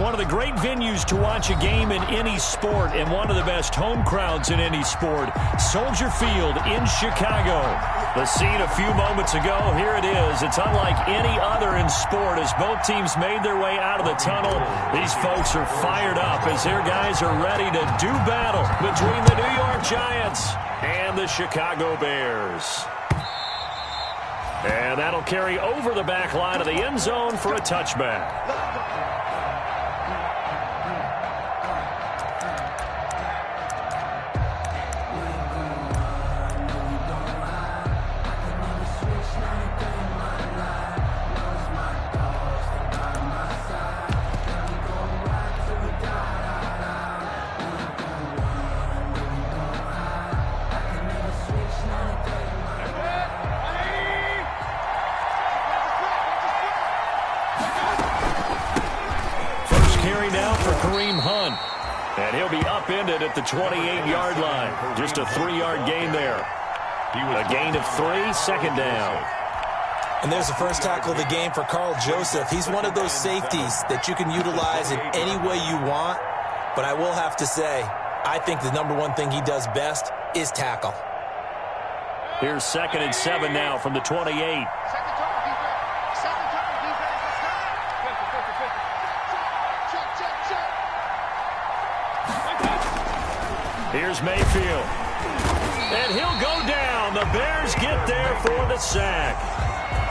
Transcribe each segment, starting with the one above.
one of the great venues to watch a game in any sport and one of the best home crowds in any sport. Soldier Field in Chicago. The scene a few moments ago, here it is. It's unlike any other in sport as both teams made their way out of the tunnel. These folks are fired up as their guys are ready to do battle between the New York Giants and the Chicago Bears. And that'll carry over the back line of the end zone for a touchback. And he'll be upended at the 28-yard line. Just a 3-yard gain there. A gain of 3, second down. And there's the first tackle of the game for Carl Joseph. He's one of those safeties that you can utilize in any way you want. But I will have to say, I think the number one thing he does best is tackle. Here's 2nd and 7 now from the 28. Here's Mayfield. And he'll go down. The Bears get there for the sack.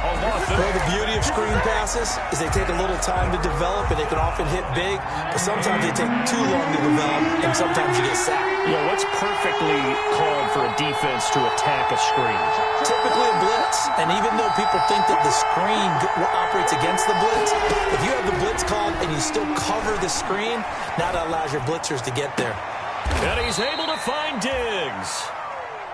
Well, the beauty of screen passes is they take a little time to develop, and they can often hit big, but sometimes they take too long to develop, and sometimes you get sacked. You know, what's perfectly called for a defense to attack a screen? Typically a blitz, and even though people think that the screen operates against the blitz, if you have the blitz called and you still cover the screen, now that allows your blitzers to get there. And he's able to find Diggs.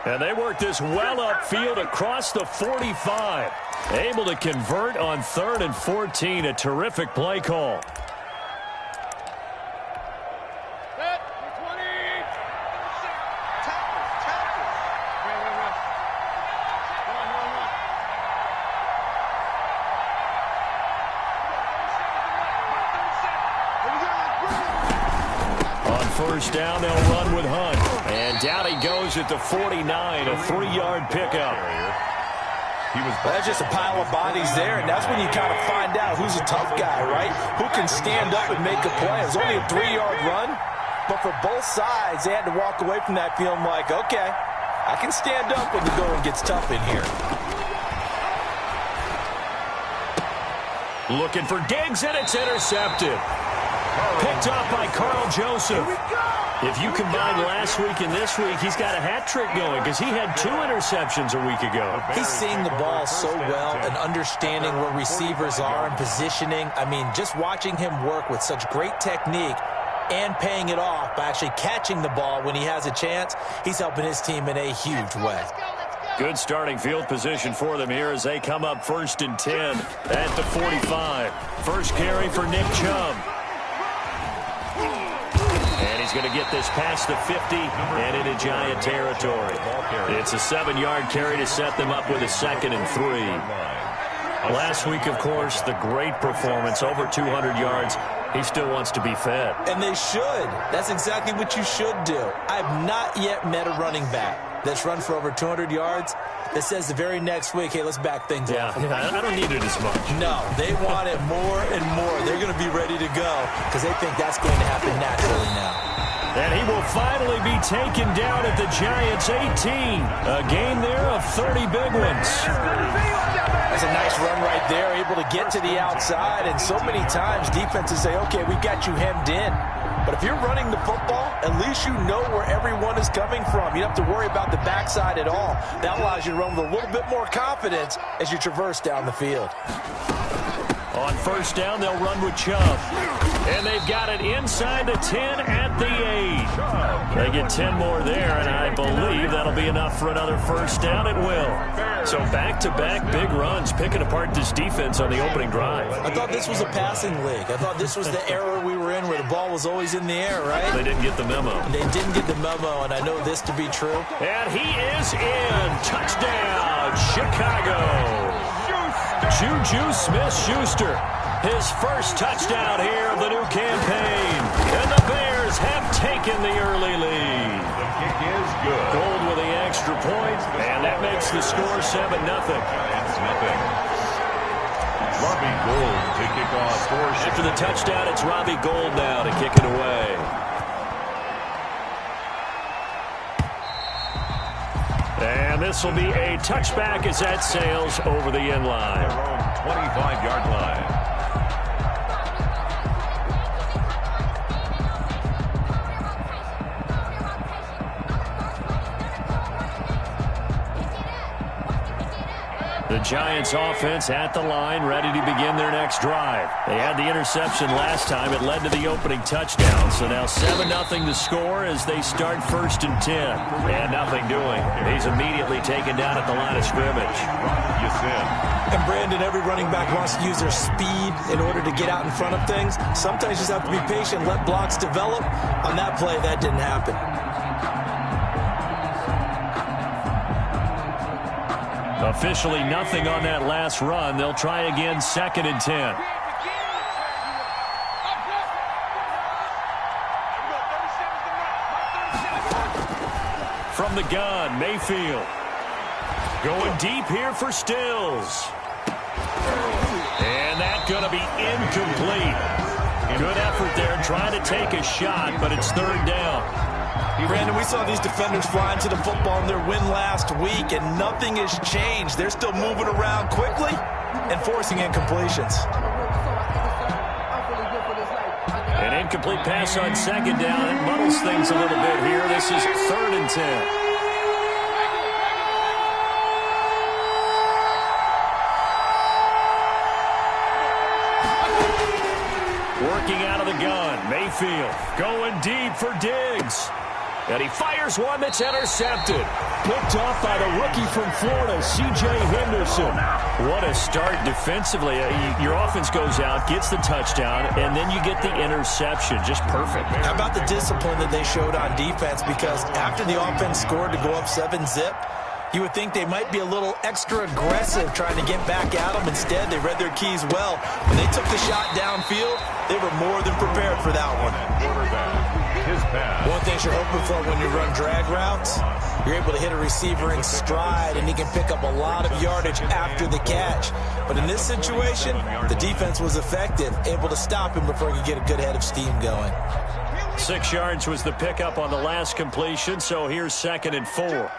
And they work this well upfield across the 45. Able to convert on 3rd and 14. A terrific play call. First down, they'll run with Hunt. And down he goes at the 49, a 3-yard pickup. That's just a pile of bodies there, and that's when you kind of find out who's a tough guy, right? Who can stand up and make a play. It was only a 3-yard run, but for both sides, they had to walk away from that feeling like, okay, I can stand up when the going gets tough in here. Looking for Diggs, and it's intercepted. Picked off by Carl Joseph. If you combine last week and this week, he's got a hat trick going because he had 2 interceptions a week ago. He's seeing the ball so well and understanding where receivers are and positioning. I mean, just watching him work with such great technique and paying it off by actually catching the ball when he has a chance, he's helping his team in a huge way. Good starting field position for them here as they come up 1st and 10 at the 45. First carry for Nick Chubb. And he's going to get this past the 50 and into Giant territory. It's a 7-yard carry to set them up with a 2nd and 3. Last week, of course, the great performance, over 200 yards. He still wants to be fed. And they should. That's exactly what you should do. I've not yet met a running back that's run for over 200 yards that says the very next week, hey, let's back things up. Yeah, I don't need it as much. No, they want it more and more. They're going to be ready to go because they think that's going to happen naturally now. And he will finally be taken down at the Giants' 18. A gain there of 30 big ones. That's a nice run right there, able to get to the outside. And so many times defenses say, okay, we've got you hemmed in. But if you're running the football, at least you know where everyone is coming from. You don't have to worry about the backside at all. That allows you to run with a little bit more confidence as you traverse down the field. On first down, they'll run with Chubb. And they've got it inside the 10 at the 8. They get 10 more there, and I believe that'll be enough for another first down. It will. So back-to-back big runs, picking apart this defense on the opening drive. I thought this was a passing league. I thought this was the era we were in where the ball was always in the air, right? They didn't get the memo. They didn't get the memo, and I know this to be true. And he is in. Touchdown, Chicago. Juju Smith-Schuster His first touchdown here of the new campaign. And the Bears have taken the early lead. The kick is good. Gold with the extra point, and that makes the score 7-0. It's nothing. Robbie Gould to kick off for Chicago. After the touchdown, it's Robbie Gould now to kick it away. And this will be a touchback as that sails over the end line. Their own 25-yard line. The Giants offense at the line, ready to begin their next drive. They had the interception last time. It led to the opening touchdown. So now 7-0 to score as they start 1st and 10. And nothing doing. He's immediately taken down at the line of scrimmage. And Brandon, every running back wants to use their speed in order to get out in front of things. Sometimes you just have to be patient, let blocks develop. On that play, that didn't happen. Officially nothing on that last run. They'll try again 2nd and 10. From the gun, Mayfield. Going deep here for Stills. And that's going to be incomplete. Good effort there trying to take a shot, but it's 3rd down. Brandon, we saw these defenders fly into the football in their win last week, and nothing has changed. They're still moving around quickly and forcing incompletions. An incomplete pass on 2nd down. It muddles things a little bit here. This is 3rd and 10. Working out of the gun, Mayfield going deep for Diggs. And he fires one that's intercepted. Picked off by the rookie from Florida, C.J. Henderson. What a start defensively. Your offense goes out, gets the touchdown, and then you get the interception. Just perfect. How about the discipline that they showed on defense? Because after the offense scored to go up 7-zip, you would think they might be a little extra aggressive trying to get back at them. Instead, they read their keys well. When they took the shot downfield, they were more than prepared for that one. One thing you're hoping for when you run drag routes, you're able to hit a receiver in stride, and he can pick up a lot of yardage after the catch. But in this situation, the defense was effective, able to stop him before he could get a good head of steam going. 6 yards was the pickup on the last completion, so here's 2nd and 4.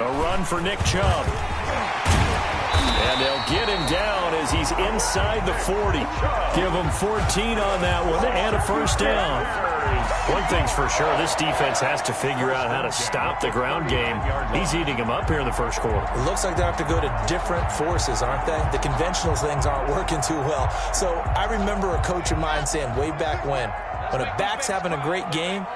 A run for Nick Chubb. And they'll get him down as he's inside the 40. Give him 14 on that one and a 1st down. One thing's for sure, this defense has to figure out how to stop the ground game. He's eating him up here in the 1st quarter. It looks like they have to go to different forces, aren't they? The conventional things aren't working too well. So I remember a coach of mine saying way back when a back's having a great game,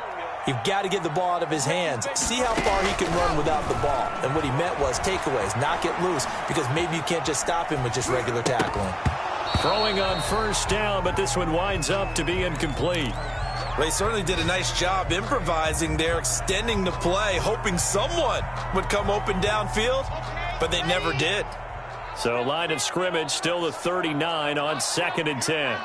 you've got to get the ball out of his hands. See how far he can run without the ball. And what he meant was takeaways, knock it loose, because maybe you can't just stop him with just regular tackling. Throwing on 1st down, but this one winds up to be incomplete. They certainly did a nice job improvising there, extending the play, hoping someone would come open downfield, but they never did. So line of scrimmage still the 39 on 2nd and 10.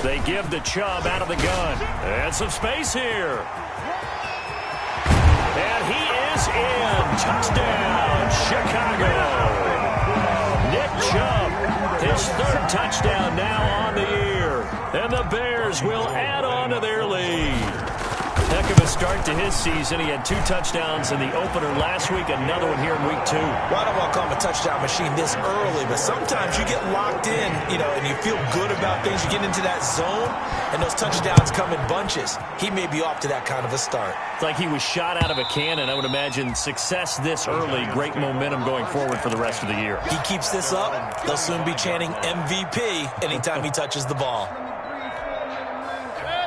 They give the Chubb out of the gun. And some space here. And he is in. Touchdown, Chicago. Nick Chubb, his 3rd touchdown now on the year. And the Bears will add on to their lead. Heck of a start to his season. He had 2 touchdowns in the opener last week, another one here in week 2. Well, I don't want to call him a touchdown machine this early, but sometimes you get locked in, and you feel good about things. You get into that zone, and those touchdowns come in bunches. He may be off to that kind of a start. It's like he was shot out of a cannon. I would imagine success this early, great momentum going forward for the rest of the year. He keeps this up, they'll soon be chanting MVP anytime he touches the ball.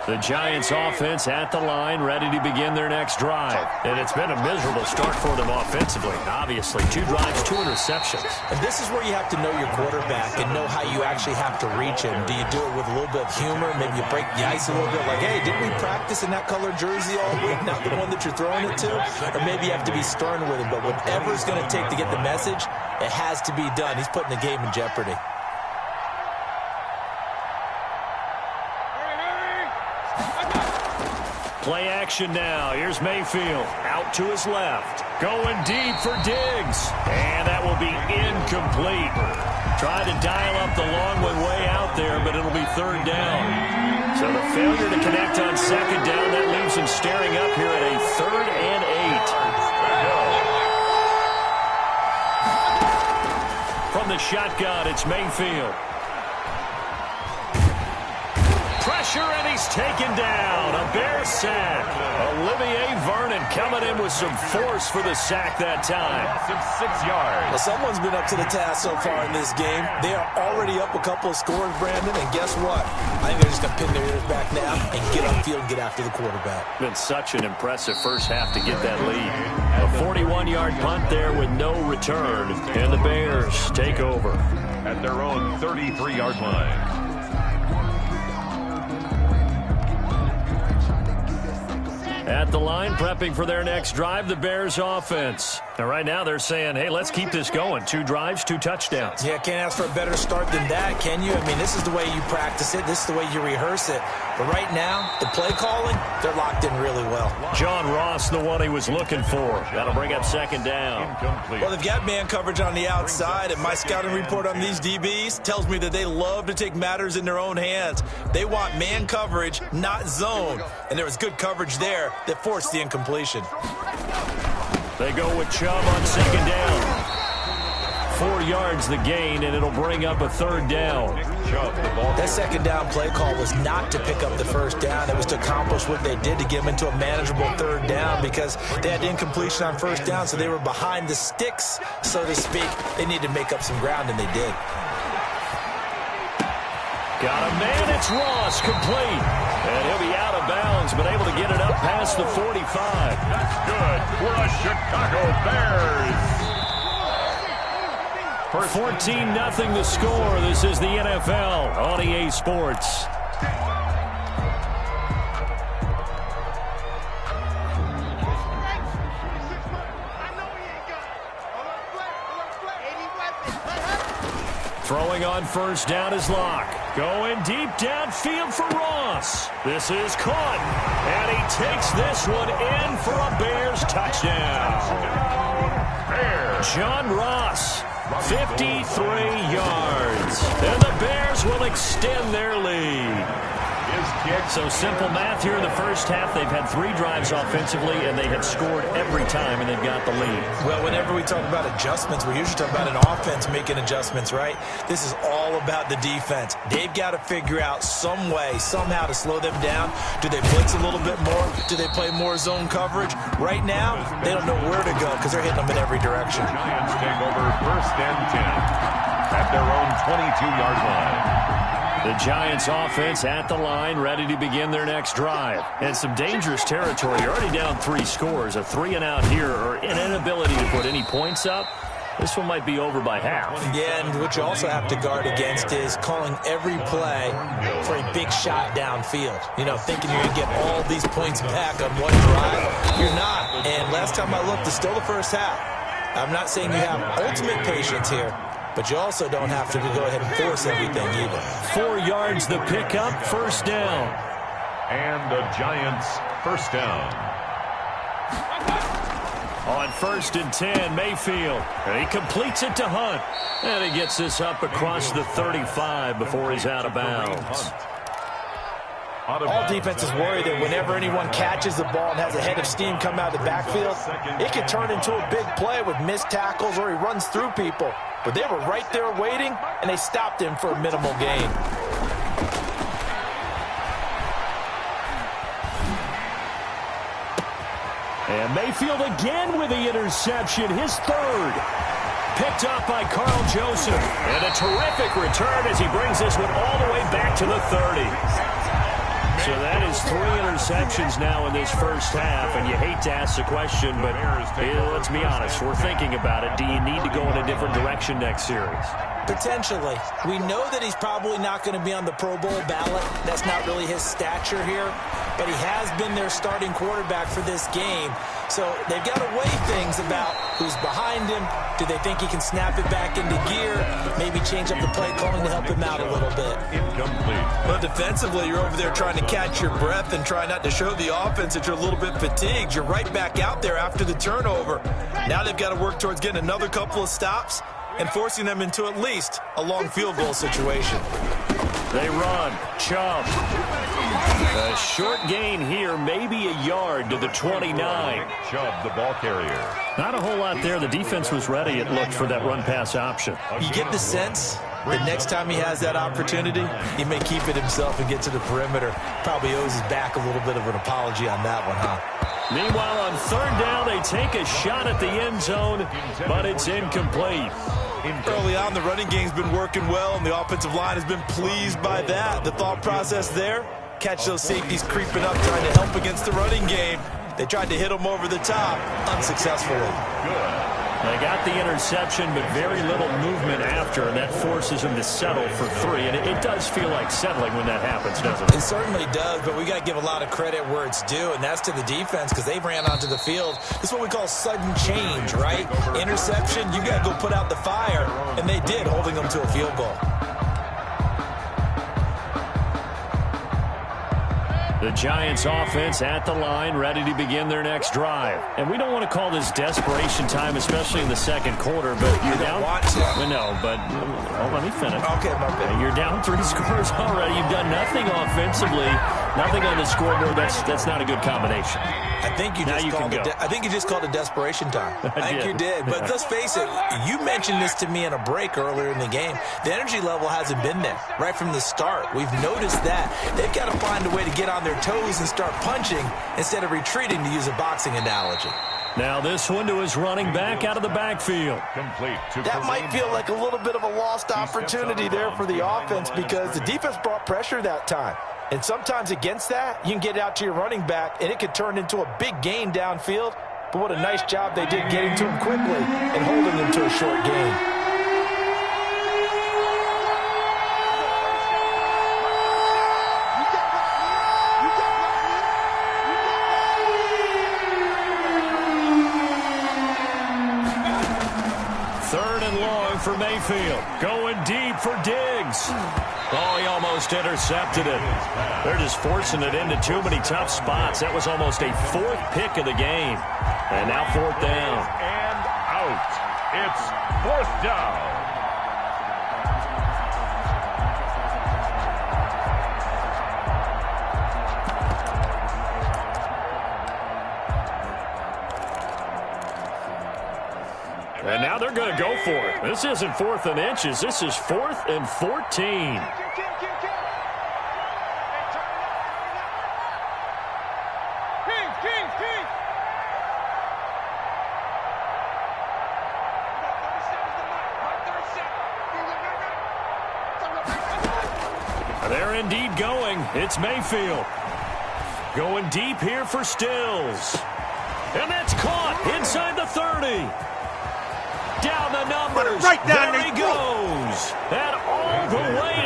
The Giants offense at the line, ready to begin their next drive. And it's been a miserable start for them offensively. Obviously, 2 drives, 2 interceptions. And this is where you have to know your quarterback and know how you actually have to reach him. Do you do it with a little bit of humor? Maybe you break the ice a little bit like, hey, didn't we practice in that color jersey all week, not the one that you're throwing it to? Or maybe you have to be stern with him. But whatever it's going to take to get the message, it has to be done. He's putting the game in jeopardy. Play action now. Here's Mayfield. Out to his left. Going deep for Diggs. And that will be incomplete. Tried to dial up the long one way out there, but it'll be 3rd down. So the failure to connect on 2nd down, that leaves him staring up here at a 3rd and 8. From the shotgun, it's Mayfield. Pressure, and he's taken down. A Bear sack. Olivier Vernon coming in with some force for the sack that time. Loss of 6 yards. Well, someone's been up to the task so far in this game. They are already up a couple of scores, Brandon, and guess what? I think they're just going to pin their ears back now and get upfield and get after the quarterback. Been such an impressive first half to get that lead. A 41-yard punt there with no return, and the Bears take over At their own 33-yard line. At the line, prepping for their next drive, the Bears offense. Now, right now, they're saying, hey, let's keep this going. 2 drives, 2 touchdowns. Yeah, can't ask for a better start than that, can you? I mean, this is the way you practice it. This is the way you rehearse it. But right now, the play calling, they're locked in really well. John Ross, the one he was looking for. That'll bring up 2nd down. Incomplete. Well, they've got man coverage on the outside, and my scouting report on these DBs tells me that they love to take matters in their own hands. They want man coverage, not zone. And there was good coverage there that forced the incompletion. They go with Chubb on 2nd down. 4 yards the gain, and it'll bring up a 3rd down. That 2nd down play call was not to pick up the 1st down. It was to accomplish what they did to get them into a manageable 3rd down because they had incompletion on 1st down, so they were behind the sticks, so to speak. They needed to make up some ground, and they did. Got a man, it's Ross, complete. And he'll be out of bounds, but able to get it up past the 45. That's good for a Chicago Bears. 14-0 the score. This is the NFL on EA Sports. Throwing on 1st down is Locke. Going deep downfield for Ross. This is caught. And he takes this one in for a Bears touchdown. John Ross, 53 yards. And the Bears will extend their lead. So simple math here in the first half. They've had 3 drives offensively, and they have scored every time, and they've got the lead. Well, whenever we talk about adjustments, we usually talk about an offense making adjustments, right? This is all about the defense. They've got to figure out some way, somehow to slow them down. Do they blitz a little bit more? Do they play more zone coverage? Right now, they don't know where to go because they're hitting them in every direction. Giants take over 1st and 10 at their own 22-yard line. The Giants offense at the line, ready to begin their next drive. And some dangerous territory. You're already down 3 scores. A 3-and-out here, or an inability to put any points up. This one might be over by half. Yeah, and what you also have to guard against is calling every play for a big shot downfield. You know, thinking you're going to get all these points back on one drive. You're not. And last time I looked, it's still the first half. I'm not saying you have ultimate patience here, but you also don't have to go ahead and force everything either. 4 yards the pickup, 1st down. And the Giants 1st down. On 1st and 10, Mayfield. And he completes it to Hunt. And he gets this up across the 35 before he's out of bounds. All defenses worry that whenever anyone catches the ball and has a head of steam come out of the backfield, it can turn into a big play with missed tackles or he runs through people. But they were right there waiting, and they stopped him for a minimal gain. And Mayfield again with the interception, his 3rd. Picked up by Carl Joseph. And a terrific return as he brings this one all the way back to the 30. So that is has 3 interceptions now in this first half, and you hate to ask the question, but let's be honest, we're thinking about it. Do you need to go in a different direction next series? Potentially. We know that he's probably not going to be on the Pro Bowl ballot. That's not really his stature here, but he has been their starting quarterback for this game. So they've got to weigh things about who's behind him. Do they think he can snap it back into gear? Maybe change up the play calling to help him out a little bit. Incomplete. But defensively, you're over there trying to catch your breath and try not to show the offense that you're a little bit fatigued. You're right back out there after the turnover. Now they've got to work towards getting another couple of stops and forcing them into at least a long field goal situation. They run. Chubb. A short gain here, maybe a yard to the 29. Chubb, the ball carrier. Not a whole lot there. The defense was ready, it looked, for that run-pass option. You get the sense that next time he has that opportunity, he may keep it himself and get to the perimeter. Probably owes his back a little bit of an apology on that one, huh? Meanwhile, on 3rd down, they take a shot at the end zone, but it's incomplete. Early on, the running game's been working well, and the offensive line has been pleased by that. The thought process there, catch those safeties creeping up, trying to help against the running game. They tried to hit him over the top, unsuccessfully. Good. They got the interception, but very little movement after, and that forces them to settle for 3. And it does feel like settling when that happens, doesn't it? It certainly does, but we got to give a lot of credit where it's due, and that's to the defense because they ran onto the field. This is what we call sudden change, right? Interception, you got to go put out the fire, and they did, holding them to a field goal. The Giants offense at the line, ready to begin their next drive. And we don't want to call this desperation time, especially in the second quarter, but you're down. No, but let me finish. Okay, my bad. You're down 3 scores already. You've done nothing offensively, nothing on the scoreboard. That's not a good combination. I think you just called it desperation time. I think you did. But let's face it, you mentioned this to me in a break earlier in the game. The energy level hasn't been there right from the start. We've noticed that. They've got to find a way to get on their toes and start punching instead of retreating, to use a boxing analogy. Now this one to his running back out of the backfield. Complete. That might feel like a little bit of a lost opportunity there for the offense because the defense brought pressure that time. And sometimes against that, you can get out to your running back, and it could turn into a big gain downfield. But what a nice job they did getting to him quickly and holding him to a short gain. For Mayfield, going deep for Diggs. Oh, he almost intercepted it. They're just forcing it into too many tough spots. That was almost a 4th pick of the game. And now 4th down. And out. It's 4th down. And now they're going to go for it. This isn't 4th and inches. This is 4th and 14. They're indeed going. It's Mayfield. Going deep here for Stills. And that's caught inside the 30. Down the numbers. Right down there he goes. And all the way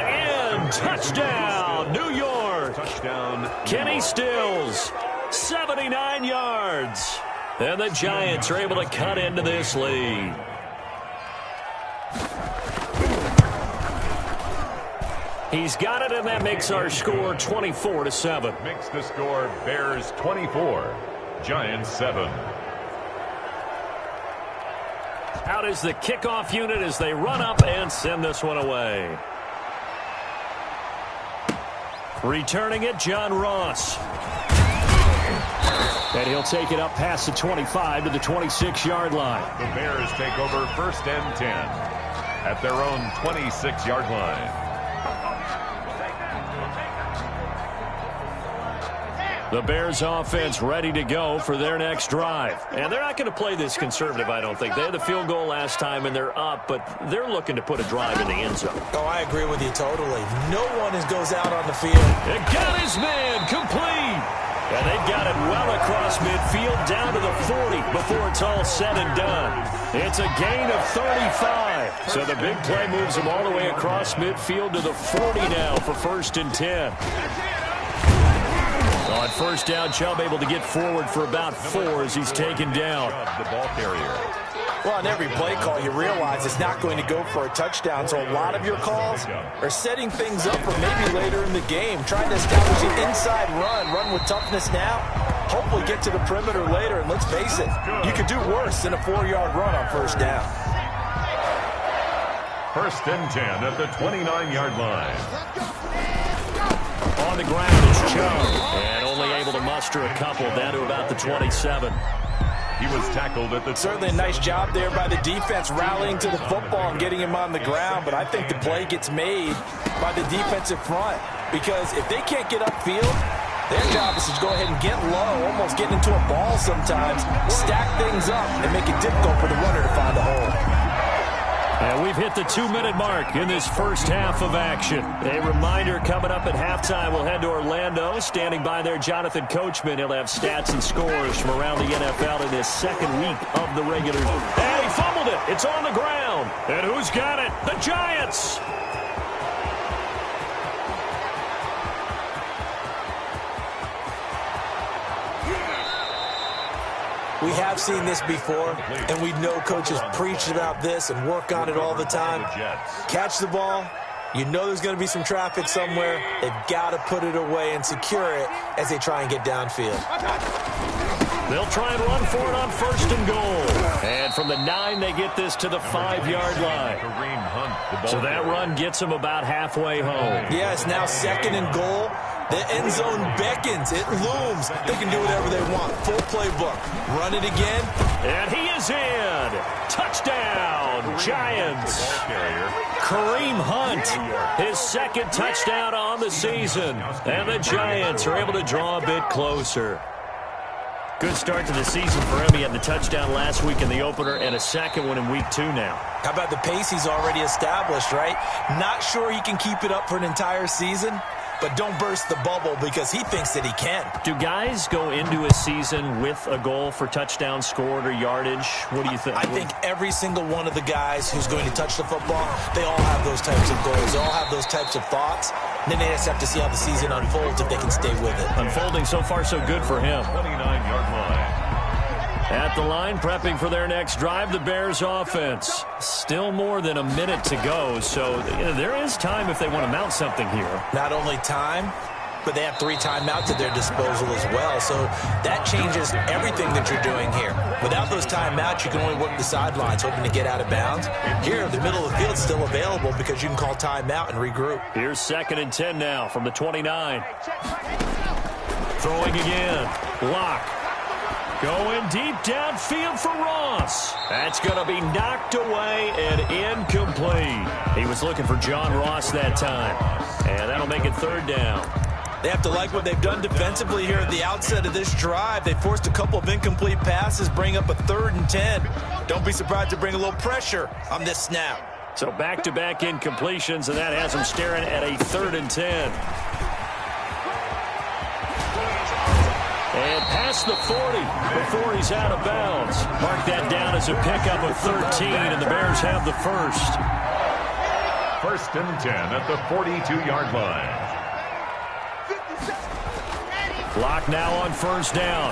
in. Touchdown, New York. Touchdown. Kenny Stills, 79 yards. And the Giants are able to cut into this lead. He's got it, and that makes our score 24-7. Makes the score Bears 24, Giants 7. Out is the kickoff unit as they run up and send this one away. Returning it, John Ross. And he'll take it up past the 25 to the 26-yard line. The Bears take over 1st and 10 at their own 26-yard line. The Bears offense ready to go for their next drive. And they're not going to play this conservative, I don't think. They had the field goal last time, and they're up, but they're looking to put a drive in the end zone. Oh, I agree with you totally. No one goes out on the field. It got his man complete. before it's all said and done. It's a gain of 35. So the big play moves him all the way across midfield to the 40 now for 1st and 10. On first down, Chubb able to get forward for about 4 as he's taken down. The ball carrier. Well, on every play call, you realize it's not going to go for a touchdown, so a lot of your calls are setting things up for maybe later in the game, trying to establish an inside run with toughness now, hopefully get to the perimeter later, and let's face it, you could do worse than a 4-yard run on first down. 1st and 10 at the 29-yard line. On the ground is Chubb, and only able to muster a couple down to about the 27. He was tackled at the... Certainly a nice job there by the defense rallying to the football and getting him on the ground, but I think the play gets made by the defensive front because if they can't get upfield, their job is to go ahead and get low, almost get into a ball sometimes, stack things up, and make it difficult for the runner to find a hole. And we've hit the 2-minute mark in this first half of action. A reminder, coming up at halftime, we'll head to Orlando. Standing by there, Jonathan Coachman. He'll have stats and scores from around the NFL in his second week of the regular. And he fumbled it. It's on the ground. And who's got it? The Giants. We have seen this before, and we know coaches preach about this and work on it all the time. Catch the ball. You know there's going to be some traffic somewhere. They've got to put it away and secure it as they try and get downfield. They'll try and run for it on 1st and goal. And from the 9, they get this to the 5-yard line. So that run gets them about halfway home. Yeah, it's now 2nd and goal. The end zone beckons. It looms. They can do whatever they want. Full playbook. Run it again. And he is in. Touchdown, Giants. Kareem Hunt, his 2nd touchdown on the season. And the Giants are able to draw a bit closer. Good start to the season for him. He had the touchdown last week in the opener and a 2nd one in week 2 now. How about the pace he's already established, right? Not sure he can keep it up for an entire season, but don't burst the bubble because he thinks that he can. Do guys go into a season with a goal for touchdown scored or yardage? What do you think? I think every single one of the guys who's going to touch the football, they all have those types of goals. They all have those types of thoughts. And then they just have to see how the season unfolds if they can stay with it. Unfolding so far so good for him. 29-yard line. At the line, prepping for their next drive, the Bears offense. Still more than a minute to go, so there is time if they want to mount something here. Not only time, but they have 3 timeouts at their disposal as well, so that changes everything that you're doing here. Without those timeouts, you can only work the sidelines, hoping to get out of bounds. Here, the middle of the field is still available because you can call timeout and regroup. Here's 2nd and 10 now from the 29. Throwing again. Lock. Going deep downfield for Ross. That's going to be knocked away and incomplete. He was looking for John Ross that time. And that'll make it 3rd down. They have to like what they've done defensively here at the outset of this drive. They forced a couple of incomplete passes, bring up a 3rd and 10. Don't be surprised to bring a little pressure on this snap. So back-to-back incompletions, and that has them staring at a 3rd and 10. And past the 40 before he's out of bounds. Mark that down as a pickup of 13, and the Bears have the first. 1st and 10 at the 42-yard line. Clock now on 1st down.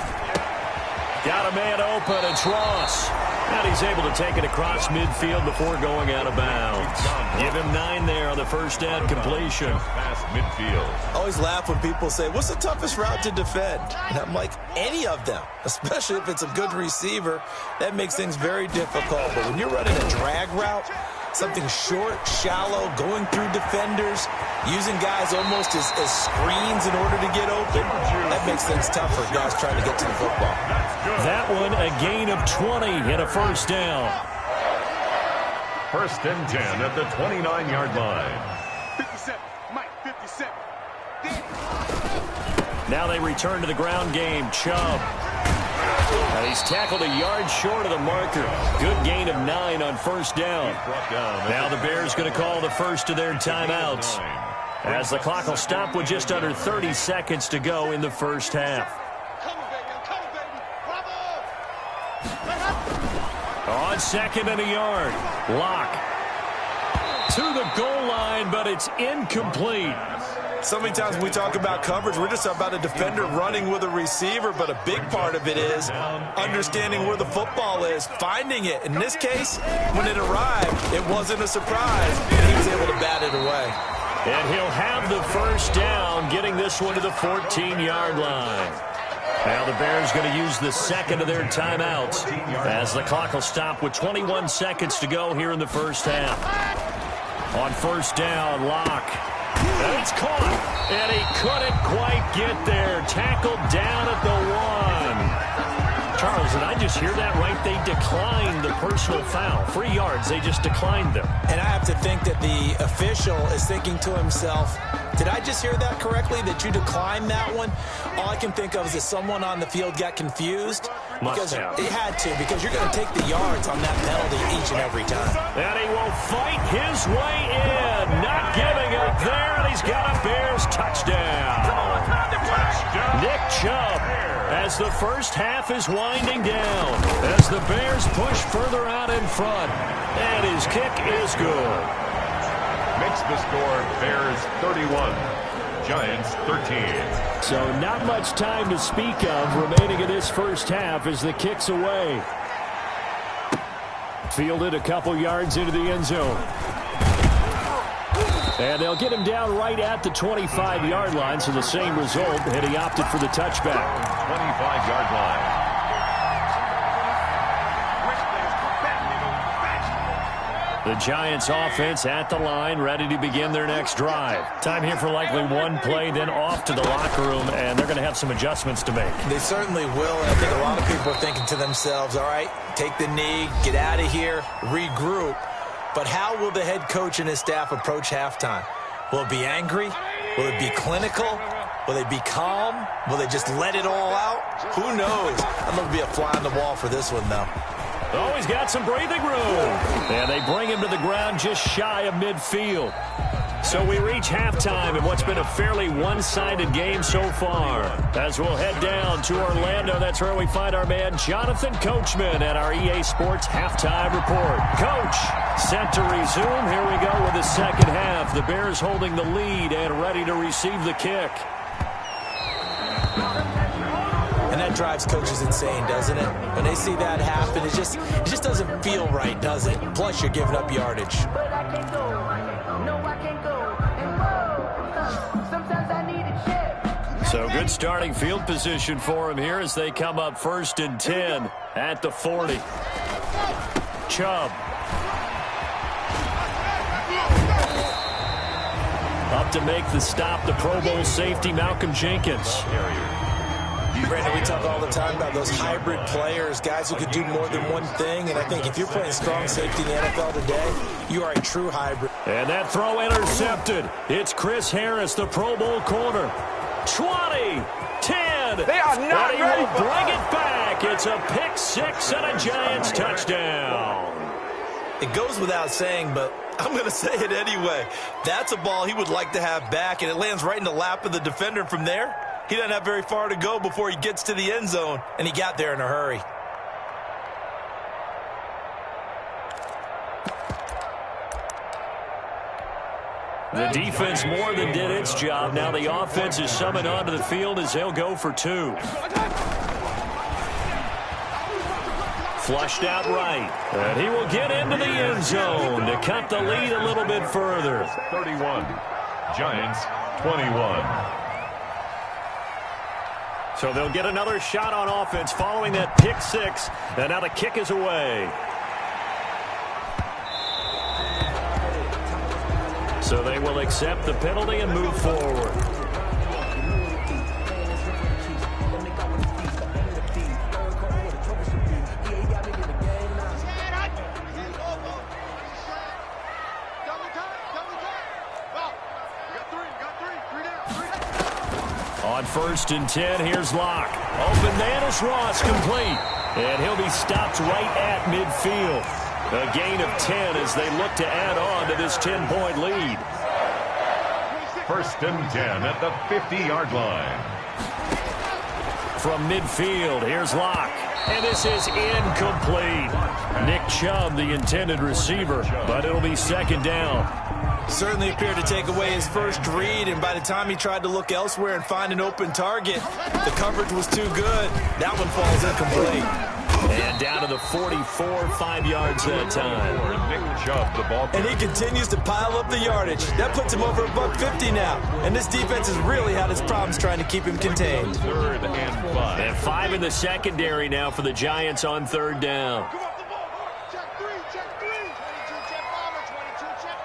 Got a man open, it's Ross. And he's able to take it across midfield before going out of bounds. Give him 9 there on the 1st down completion. Past midfield. I always laugh when people say, what's the toughest route to defend? And I'm like, any of them, especially if it's a good receiver. That makes things very difficult. But when you're running a drag route, something short, shallow, going through defenders, using guys almost as screens in order to get open, that makes things tough for guys trying to get to the football. That one, a gain of 20 and a 1st down. 1st and 10 at the 29-yard line. 57, Mike, 57. Now they return to the ground game. Chubb. He's tackled a yard short of the marker. Good gain of 9 on 1st down. Now the Bears going to call the first of their timeouts, as the clock will stop with just under 30 seconds to go in the 1st half. On 2nd and a yard. Lock. To the goal line, but it's incomplete. So many times when we talk about coverage, we're just about a defender running with a receiver, but a big part of it is understanding where the football is, finding it. In this case, when it arrived, it wasn't a surprise, and he was able to bat it away. And he'll have the first down, getting this one to the 14-yard line. Now the Bears going to use the second of their timeouts as the clock will stop with 21 seconds to go here in the first half. On first down, Lock. And it's caught, and he couldn't quite get there. Tackled down at the 1. Charles, did I just hear that right? They declined the personal foul. 3 yards, they just declined them. And I have to think that the official is thinking to himself, did I just hear that correctly, that you declined that one? All I can think of is that someone on the field got confused. Because it had to, because you're going to take the yards on that penalty each and every time. And he will fight his way in, not giving up there, and he's got a Bears touchdown. Nick Chubb, as the first half is winding down, as the Bears push further out in front, and his kick is good. Makes the score Bears 31, Giants 13. So not much time to speak of remaining in this first half as the kick's away. Fielded a couple yards into the end zone. And they'll get him down right at the 25-yard line, so the same result, and he opted for the touchback. 25-yard line. The Giants offense at the line, ready to begin their next drive. Time here for likely one play, then off to the locker room, and they're going to have some adjustments to make. They certainly will, and I think a lot of people are thinking to themselves, all right, take the knee, get out of here, regroup. But how will the head coach and his staff approach halftime? Will it be angry? Will it be clinical? Will they be calm? Will they just let it all out? Who knows? I'm going to be a fly on the wall for this one, though. Oh, he's got some breathing room. And they bring him to the ground just shy of midfield. So we reach halftime in what's been a fairly one-sided game so far. As we'll head down to Orlando, that's where we find our man Jonathan Coachman at our EA Sports Halftime Report. Coach, set to resume. Here we go with the second half. The Bears holding the lead and ready to receive the kick. And that drives coaches insane, doesn't it? When they see that happen, it just doesn't feel right, does it? Plus, you're giving up yardage. So good starting field position for him here as they come up 1st and 10 at the 40. Chubb. Up to make the stop, the Pro Bowl safety, Malcolm Jenkins. Brandon, we talk all the time about those hybrid players, guys who could do more than one thing, and I think if you're playing strong safety in the NFL today, you are a true hybrid. And that throw intercepted. It's Chris Harris, the Pro Bowl corner. 20, 10. They are not and he ready will for bring it back. It's a pick six and a Giants touchdown. It goes without saying, but I'm going to say it anyway. That's a ball he would like to have back, and it lands right in the lap of the defender. From there, he doesn't have very far to go before he gets to the end zone, and he got there in a hurry. The defense more than did its job. Now the offense is summoned onto the field as they'll go for 2. Flushed out right. And he will get into the end zone to cut the lead a little bit further. 31, Giants 21. So they'll get another shot on offense following that pick six. And now the kick is away. So they will accept the penalty and move forward. On 1st and 10, here's Locke. Open man is Ross, complete. And he'll be stopped right at midfield. A gain of 10 as they look to add on to this 10-point lead. 1st and 10 at the 50-yard line. from midfield. Here's Locke. And this is incomplete. Nick Chubb, the intended receiver, but it'll be second down. Certainly appeared to take away his first read, and by the time he tried to look elsewhere and find an open target, the coverage was too good. That one falls incomplete. And down to the 44, 5 yards that time. Nick Chubb, the ball. And he continues to pile up the yardage. That puts him over $150 now. And this defense has really had its problems trying to keep him contained. 3rd and 5. And 5 in the secondary now for the Giants on 3rd down. Come off the ball. Check three. 22, check bomber. 22, check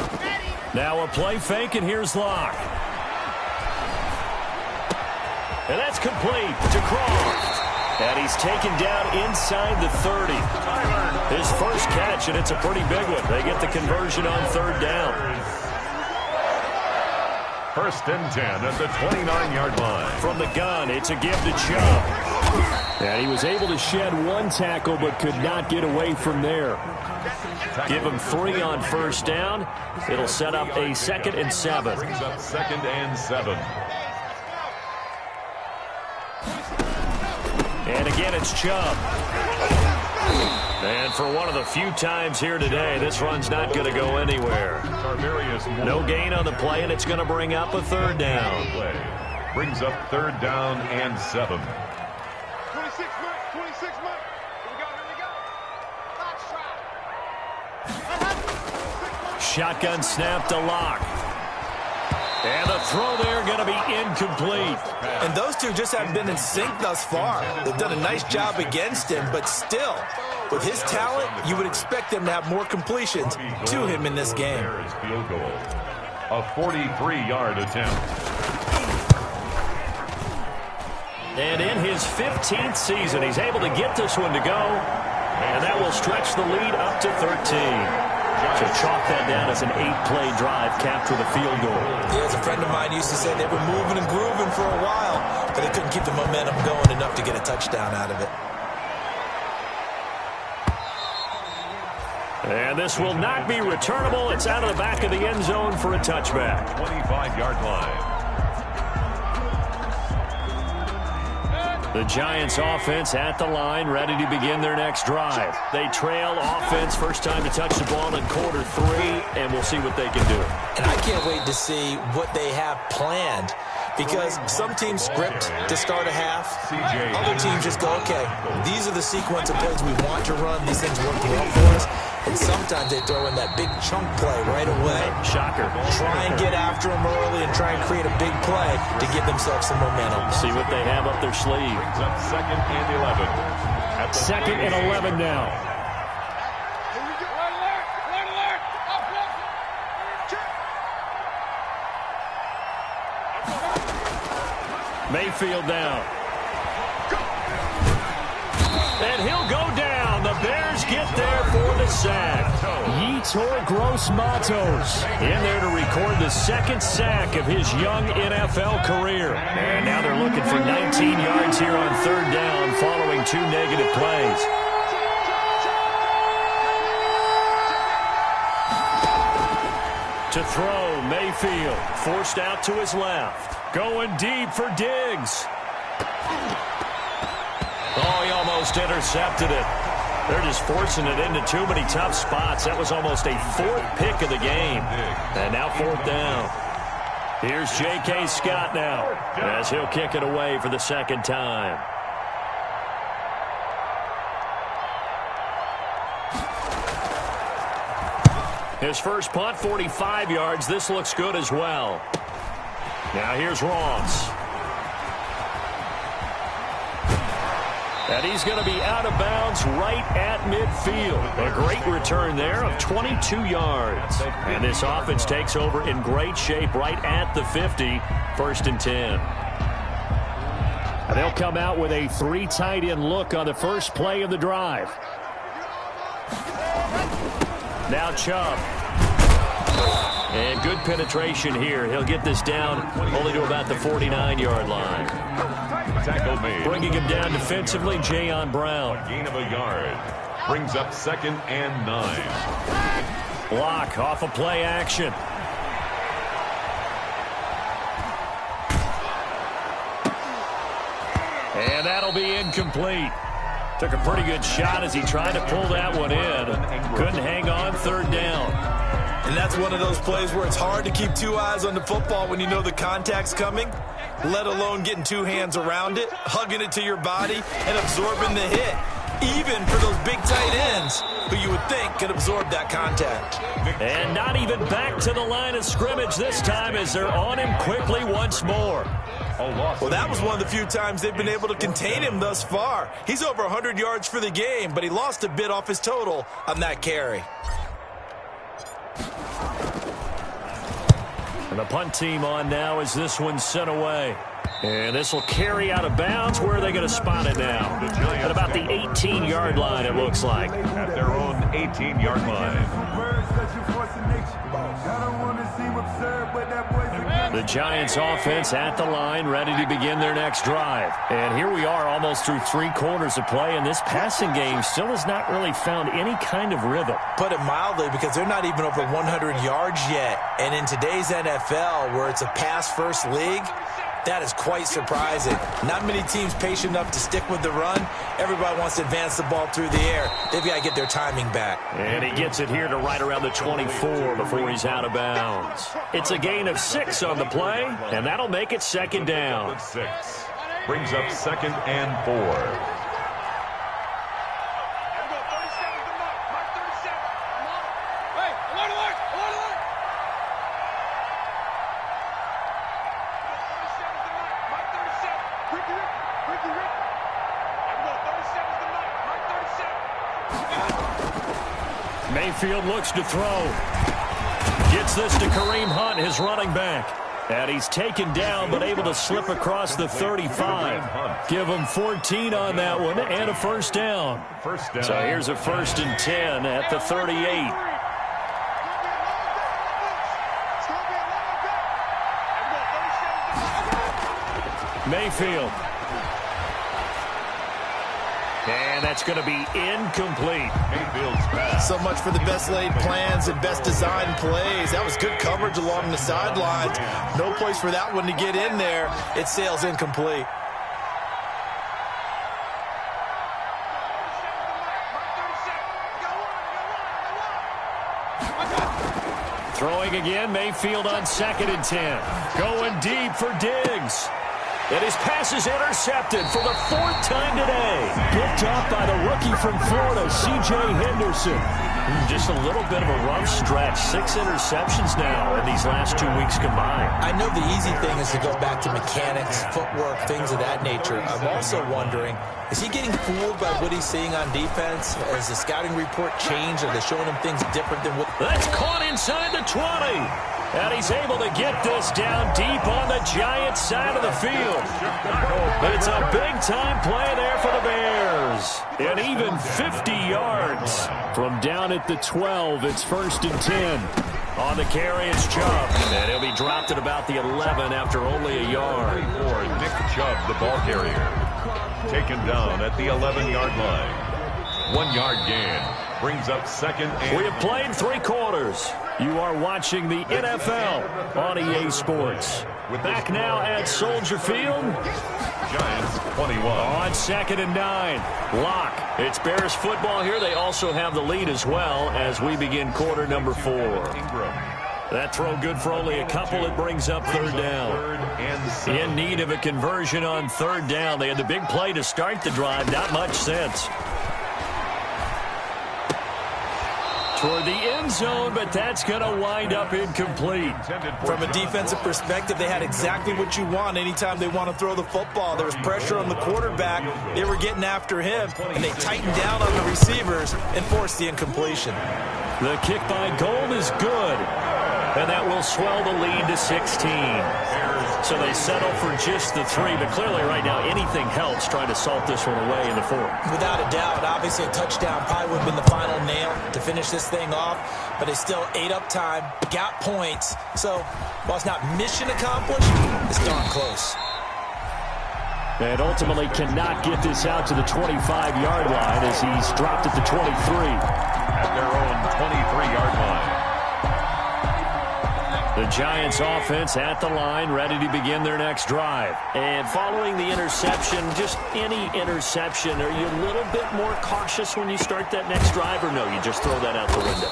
bomber. Ready. Now a play fake, and here's Locke. And that's complete to Croft. And he's taken down inside the 30. His first catch, and it's a pretty big one. They get the conversion on 3rd down. 1st and 10 at the 29-yard line. From the gun, it's a give to Chubb. And he was able to shed one tackle, but could not get away from there. Give him 3 on 1st down. It'll set up a 2nd and 7. Brings up 2nd and 7. And again, it's Chubb. And for one of the few times here today, this run's not going to go anywhere. No gain on the play, and it's going to bring up a 3rd down. Brings up 3rd down and 7. 26, Mike. 26, Mike. Here we go. Box shot. Shotgun snap to Locke. And the throw there going to be incomplete. And those two just haven't been in sync thus far. They've done a nice job against him, but still, with his talent, you would expect them to have more completions to him in this game. Field goal. A 43-yard attempt. And in his 15th season, he's able to get this one to go. And that will stretch the lead up to 13. So chalk that down as an 8-play drive, capped with a field goal. Yeah, as a friend of mine used to say, they were moving and grooving for a while, but they couldn't keep the momentum going enough to get a touchdown out of it. And this will not be returnable. It's out of the back of the end zone for a touchback. 25-yard line. The Giants offense at the line, ready to begin their next drive. They trail offense, first time to touch the ball in quarter 3, and we'll see what they can do. And I can't wait to see what they have planned, because some teams script to start a half. Other teams just go, okay, these are the sequence of plays we want to run. These things work well for us. And sometimes they throw in that big chunk play right away. Shocker. Try and get after them early and try and create a big play to give themselves some momentum. See what they have up their sleeve. Brings up 2nd and 11. At the 2nd and 11 now. Here we go. Red alert. Red alert. Up, up. Check. Mayfield down. And he'll go down. The Bears get there for the sack. Yetur Gross-Matos in there to record the 2nd sack of his young NFL career. And now they're looking for 19 yards here on 3rd down following 2 negative plays. To throw, Mayfield forced out to his left. Going deep for Diggs. Oh, he almost intercepted it. They're just forcing it into too many tough spots. That was almost a 4th pick of the game. And now 4th down. Here's J.K. Scott now as he'll kick it away for the 2nd time. His first punt, 45 yards. This looks good as well. Now here's Ross. And he's going to be out of bounds right at midfield. A great return there of 22 yards. And this offense takes over in great shape right at the 50, 1st and 10. And they'll come out with a 3 tight end look on the first play of the drive. Now Chubb. And good penetration here. He'll get this down only to about the 49-yard line. Tackle made. Bringing him down defensively, Jayon Brown. A gain of a yard. Brings up 2nd and 9. Block off of play action. And that'll be incomplete. Took a pretty good shot as he tried to pull that one in. Couldn't hang on, third down. And that's one of those plays where it's hard to keep two eyes on the football when you know the contact's coming, let alone getting two hands around it, hugging it to your body, and absorbing the hit. Even for those big tight ends who you would think could absorb that contact. And not even back to the line of scrimmage this time as they're on him quickly once more. Well, that was one of the few times they've been able to contain him thus far. He's over 100 yards for the game, but he lost a bit off his total on that carry. And the punt team on now as this one's sent away. And this will carry out of bounds. Where are they going to spot it now? At about the 18-yard line, it looks like. At their own 18-yard line. The Giants offense at the line, ready to begin their next drive. And here we are almost through 3 quarters of play, and this passing game still has not really found any kind of rhythm. Put it mildly, because they're not even over 100 yards yet. And in today's NFL, where it's a pass-first league, that is quite surprising. Not many teams patient enough to stick with the run. Everybody wants to advance the ball through the air. They've got to get their timing back. And he gets it here to right around the 24 before he's out of bounds. It's a gain of 6 on the play, and that'll make it second down. 6. Brings up second and 4. Mayfield looks to throw. Gets this to Kareem Hunt, his running back. And he's taken down, but able to slip across the 35. Give him 14 on that one and a first down. So here's a 1st and 10 at the 38. Mayfield. And that's going to be incomplete. So much for the best laid plans and best designed plays. That was good coverage along the sidelines. No place for that one to get in there. It sails incomplete. Throwing again, Mayfield on 2nd and 10. Going deep for Diggs. And his pass is intercepted for the 4th time today. Picked up by the rookie from Florida, C.J. Henderson. Just a little bit of a rough stretch. 6 interceptions now in these last 2 weeks combined. I know the easy thing is to go back to mechanics, footwork, things of that nature. I'm also wondering, is he getting fooled by what he's seeing on defense? Has the scouting report changed? Are they showing him things different than what... That's caught inside the 20. And he's able to get this down deep on the Giants side of the field. It's a big-time play there for the Bears. And even 50 yards from down at the 12. It's 1st and 10. On the carry, it's Chubb. And he'll be dropped at about the 11 after only a yard. For Nick Chubb, the ball carrier. Taken down at the 11-yard line. 1 yard gain. Brings up 2nd and... We have played 3 quarters. You are watching the NFL on EA Sports. Back now at Soldier Field. Giants 21. On 2nd and 9. Lock. It's Bears football here. They also have the lead as well as we begin quarter number 4. That throw good for only a couple. It brings up 3rd down. In need of a conversion on 3rd down. They had the big play to start the drive. Not much sense. Toward the end zone, but that's going to wind up incomplete. From a defensive perspective, they had exactly what you want anytime they want to throw the football. There was pressure on the quarterback. They were getting after him, and they tightened down on the receivers and forced the incompletion. The kick by Gold is good, and that will swell the lead to 16. So they settle for just the 3, but clearly right now anything helps trying to salt this one away in the 4th. Without a doubt, obviously a touchdown probably would have been the final nail to finish this thing off, but it's still ate up time, got points. So while it's not mission accomplished, it's darn close. And ultimately cannot get this out to the 25-yard line as he's dropped at the 23. At their own 23-yard line. The Giants offense at the line, ready to begin their next drive. And following the interception, just any interception, are you a little bit more cautious when you start that next drive, or no, you just throw that out the window?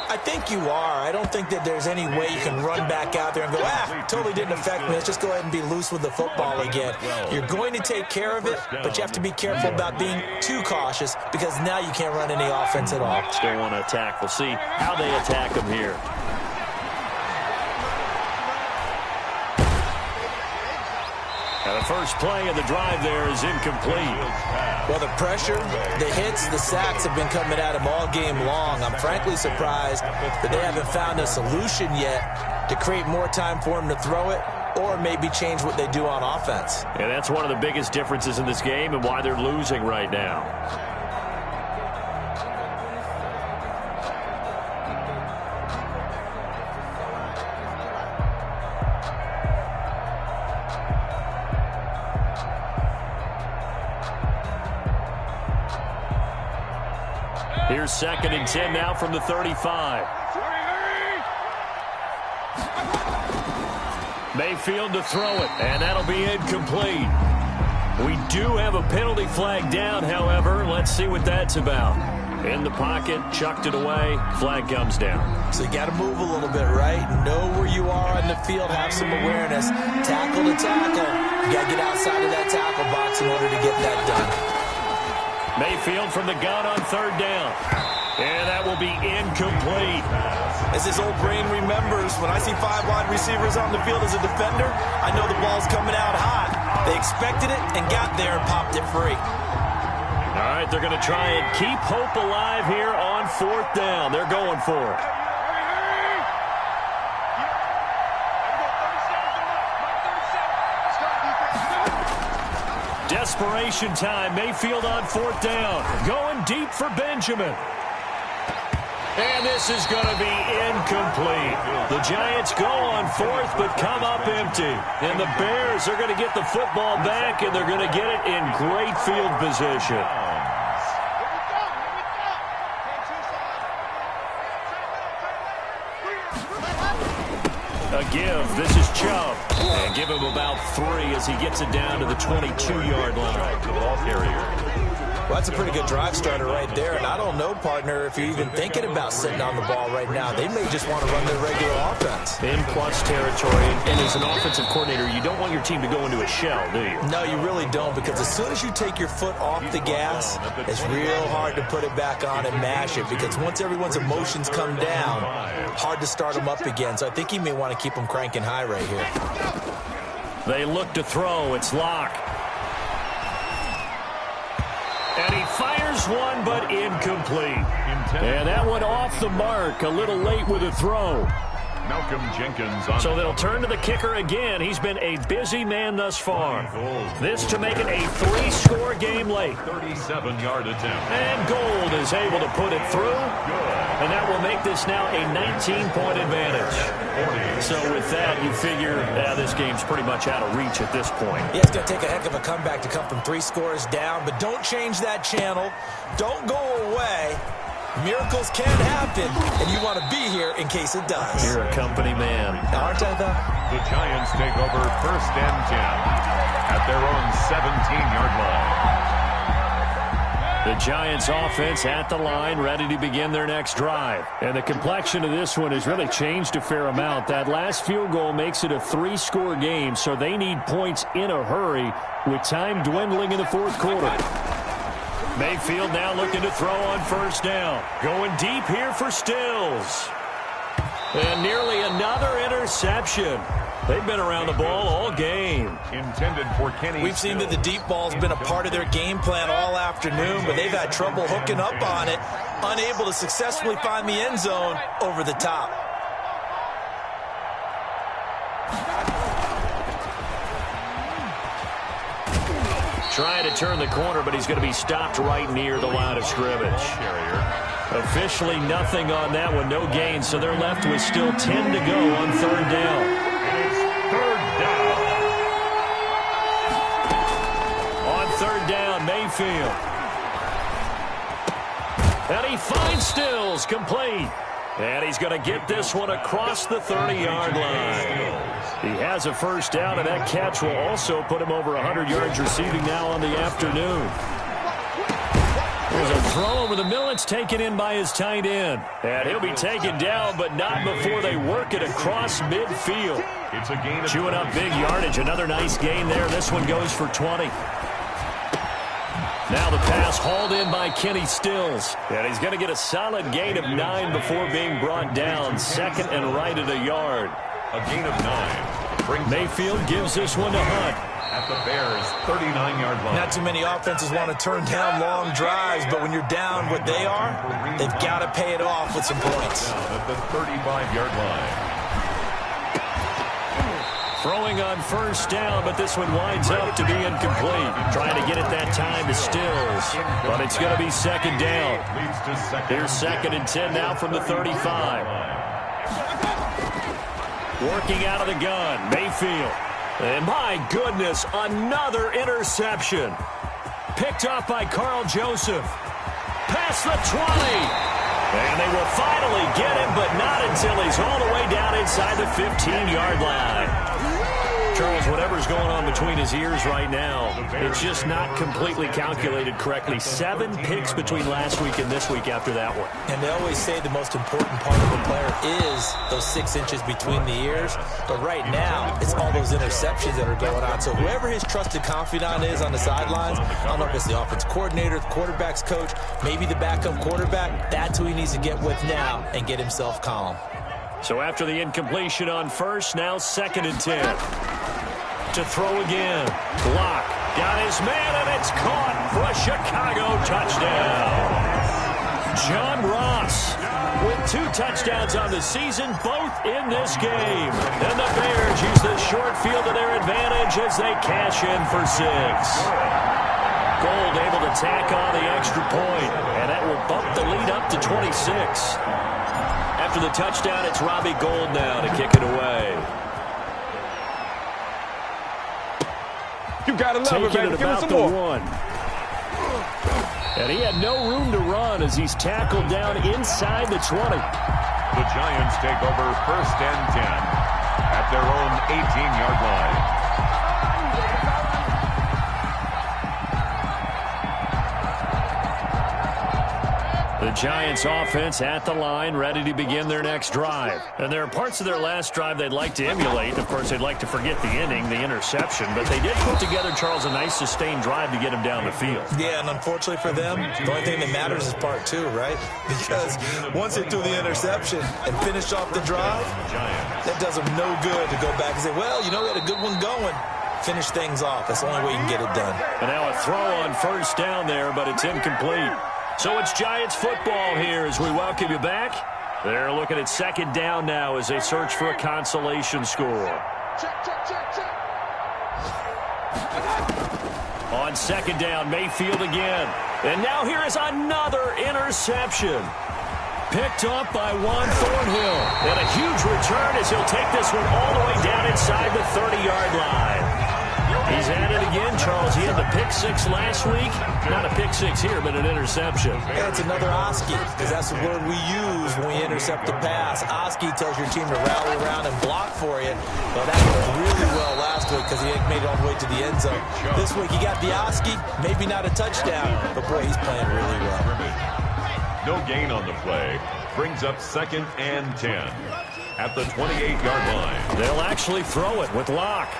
I think you are. I don't think that there's any way you can run back out there and go, totally didn't affect me. Let's just go ahead and be loose with the football again. You're going to take care of it, but you have to be careful about being too cautious because now you can't run any offense at all. Still want to attack. We'll see how they attack them here. And the first play of the drive there is incomplete. Well, the pressure, the hits, the sacks have been coming at him all game long. I'm frankly surprised that they haven't found a solution yet to create more time for him to throw it or maybe change what they do on offense. And that's one of the biggest differences in this game and why they're losing right now. Here's 2nd and 10 now from the 35. Mayfield to throw it, and that'll be incomplete. We do have a penalty flag down, however. Let's see what that's about. In the pocket, chucked it away, flag comes down. So you got to move a little bit, right? Know where you are on the field, have some awareness. Tackle to tackle. You got to get outside of that tackle box in order to get that done. Mayfield from the gun on 3rd down. And that will be incomplete. As his old brain remembers, when I see 5 wide receivers on the field as a defender, I know the ball's coming out hot. They expected it and got there and popped it free. All right, they're going to try and keep hope alive here on 4th down. They're going for it. Desperation time. Mayfield on 4th down. Going deep for Benjamin. And this is going to be incomplete. The Giants go on 4th, but come up empty. And the Bears are going to get the football back, and they're going to get it in great field position. A give. This is Chubb. And give him about 3 as he gets it down to the 22-yard line. The ball carrier. Well, that's a pretty good drive starter right there. And I don't know, partner, if you're even thinking about sitting on the ball right now. They may just want to run their regular offense. In plus territory. And as an offensive coordinator, you don't want your team to go into a shell, do you? No, you really don't, because as soon as you take your foot off the gas, it's real hard to put it back on and mash it, because once everyone's emotions come down, hard to start them up again. So I think he may want to keep them cranking high right here. They look to throw. It's Locke. And he fires one, but incomplete. And that one off the mark. A little late with a throw. Malcolm Jenkins on. So they'll turn to the kicker again. He's been a busy man thus far. This to make it a 3-score game late. 37-yard attempt. And Gold is able to put it through. And that will make this now a 19-point advantage. So with that, you figure this game's pretty much out of reach at this point. Yeah, it's going to take a heck of a comeback to come from 3 scores down. But don't change that channel. Don't go away. Miracles can happen, and you want to be here in case it does. You're a company man. Aren't I, though? The Giants take over 1st and 10 at their own 17-yard line. The Giants offense at the line, ready to begin their next drive. And the complexion of this one has really changed a fair amount. That last field goal makes it a 3-score game, so they need points in a hurry with time dwindling in the 4th quarter. Mayfield now looking to throw on 1st down. Going deep here for Stills. And nearly another interception. They've been around the ball all game. Intended for Kenny. We've seen that the deep ball's been a part of their game plan all afternoon, but they've had trouble hooking up on it, unable to successfully find the end zone over the top. Trying to turn the corner, but he's going to be stopped right near the line of scrimmage. Officially nothing on that one, no gain, so they're left with still 10 to go on 3rd down. It's 3rd down. On 3rd down, Mayfield. And he finds Stills, complete. And he's going to get this one across the 30-yard line. He has a first down, and that catch will also put him over 100 yards receiving now on the afternoon. There's a throw over the middle. It's taken in by his tight end. And he'll be taken down, but not before they work it across midfield. It's a gain of Chewing up big yardage. Another nice gain there. This one goes for 20. Now the pass hauled in by Kenny Stills. And he's going to get a solid gain of 9 before being brought down. Second and right at a yard. a gain of 9. Mayfield gives this one to Hunt. At the Bears' 39-yard line. Not too many offenses want to turn down long drives, but when you're down what they are, they've got to pay it off with some points. At the 35-yard line. Throwing on first down, but this one winds up to be incomplete. Trying to get it that time to Stills, but it's going to be second down. Here's second and 10 now from the 35. Working out of the gun, Mayfield. And my goodness, another interception. Picked off by Carl Joseph. Past the 20. And they will finally get him, but not until he's all the way down inside the 15-yard line. Charles, whatever's going on between his ears right now, it's just not completely calculated correctly. 7 picks between last week and this week after that one. And they always say the most important part of a player is those 6 inches between the ears. But right now, it's all those interceptions that are going on. So whoever his trusted confidant is on the sidelines, I don't know if it's the offense coordinator, the quarterback's coach, maybe the backup quarterback, that's who he needs to get with now and get himself calm. So after the incompletion on first, now second and 10. To throw again. Block. Got his man, and it's caught for a Chicago touchdown. John Ross with 2 touchdowns on the season, both in this game. And the Bears use the short field to their advantage as they cash in for 6. Gold able to tack on the extra point, and that will bump the lead up to 26. After the touchdown, it's Robbie Gould now to kick it away. You gotta love it, baby. Give us some more. 1. And he had no room to run as he's tackled down inside the 20. The Giants take over first and 10 at their own 18-yard line. The Giants offense at the line, ready to begin their next drive. And there are parts of their last drive they'd like to emulate. Of course, they'd like to forget the inning, the interception. But they did put together, Charles, a nice sustained drive to get him down the field. Yeah, and unfortunately for them, the only thing that matters is part 2, right? Because once they threw the interception and finished off the drive, that does them no good to go back and say, well, you know, we had a good one going. Finish things off. That's the only way you can get it done. And now a throw on first down there, but it's incomplete. So it's Giants football here as we welcome you back. They're looking at second down now as they search for a consolation score. Check. On second down, Mayfield again. And now here is another interception. Picked up by Juan Thornhill. And a huge return as he'll take this one all the way down inside the 30-yard line. He's at it again, Charles. He had the pick 6 last week. Not a pick 6 here, but an interception. Yeah, it's another Oski, because that's the word we use when we intercept a pass. Oski tells your team to rally around and block for you. Well, that went really well last week because he made it all the way to the end zone. This week he got the Oski, maybe not a touchdown, but boy, he's playing really well. No gain on the play. Brings up second and 10 at the 28-yard line. They'll actually throw it with Locke.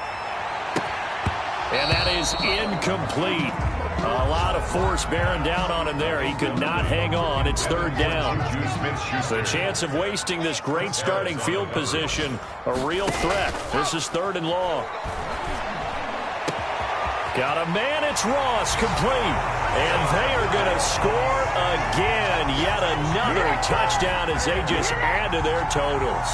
And that is incomplete. A lot of force bearing down on him there. He could not hang on. It's third down. The chance of wasting this great starting field position, a real threat. This is third and long. Got a man, it's Ross, complete. And they are going to score again. Yet another touchdown as they just add to their totals.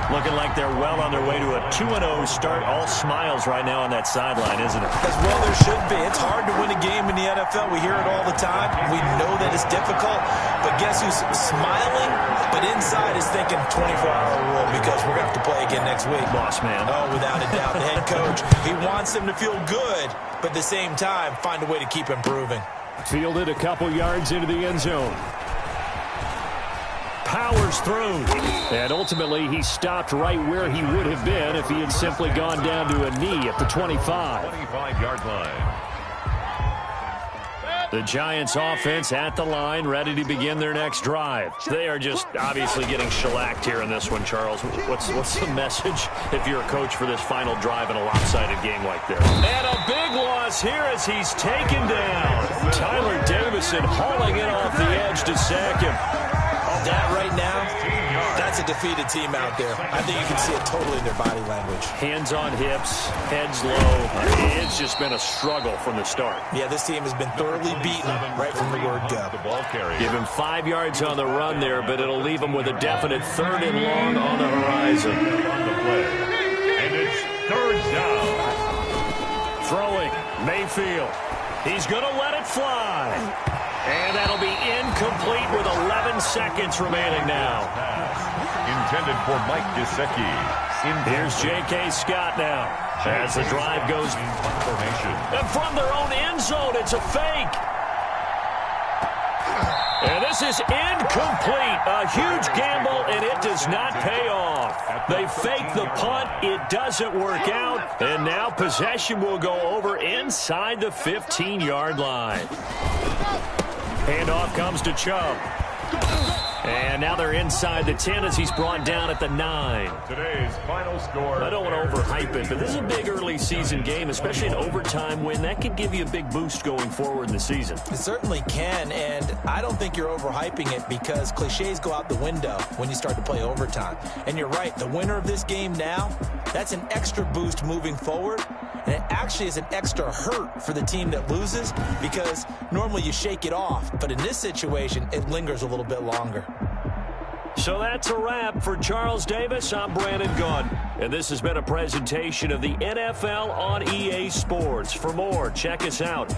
Looking like they're well on their way to a 2-0 start. All smiles right now on that sideline, isn't it? As well there should be. It's hard to win a game in the NFL. We hear it all the time. We know that it's difficult. But guess who's smiling? But inside is thinking 24-hour rule because we're going to have to play again next week. Boss man. Oh, without a doubt. The head coach, he wants them to feel good, but at the same time, find a way to keep improving. Fielded a couple yards into the end zone. powers through. And ultimately, he stopped right where he would have been if he had simply gone down to a knee at the 25. 25-yard line. The Giants offense at the line, ready to begin their next drive. They are just obviously getting shellacked here in this one, Charles. What's the message if you're a coach for this final drive in a lopsided game like this? And a big loss here as he's taken down. Tyler Davison hauling it off the edge to sack him. That right now, that's a defeated team out there. I think you can see it totally in their body language. Hands on hips, heads low. It's just been a struggle from the start. Yeah, this team has been thoroughly beaten right from the word go. The ball carrier. Give him 5 yards on the run there, but it'll leave him with a definite 3rd and long on the horizon. On the play. And it's 3rd down. Throwing, Mayfield. He's going to let it fly. And that'll be incomplete with 11 seconds remaining now. Intended for Mike Gesicki. Here's J.K. Scott now as the drive goes Formation. and from their own end zone. It's a fake. And this is incomplete. A huge gamble, and it does not pay off. They fake the punt. It doesn't work out. And now possession will go over inside the 15-yard line. Handoff comes to Chubb. And now they're inside the 10 as he's brought down at the 9. Today's final score. I don't want to overhype it, but this is a big early season game, especially an overtime win. That could give you a big boost going forward in the season. It certainly can, and I don't think you're overhyping it because cliches go out the window when you start to play overtime. And you're right, the winner of this game now, that's an extra boost moving forward. And it actually is an extra hurt for the team that loses because normally you shake it off. But in this situation, it lingers a little bit longer. So that's a wrap for Charles Davis. I'm Brandon Gunn. And this has been a presentation of the NFL on EA Sports. For more, check us out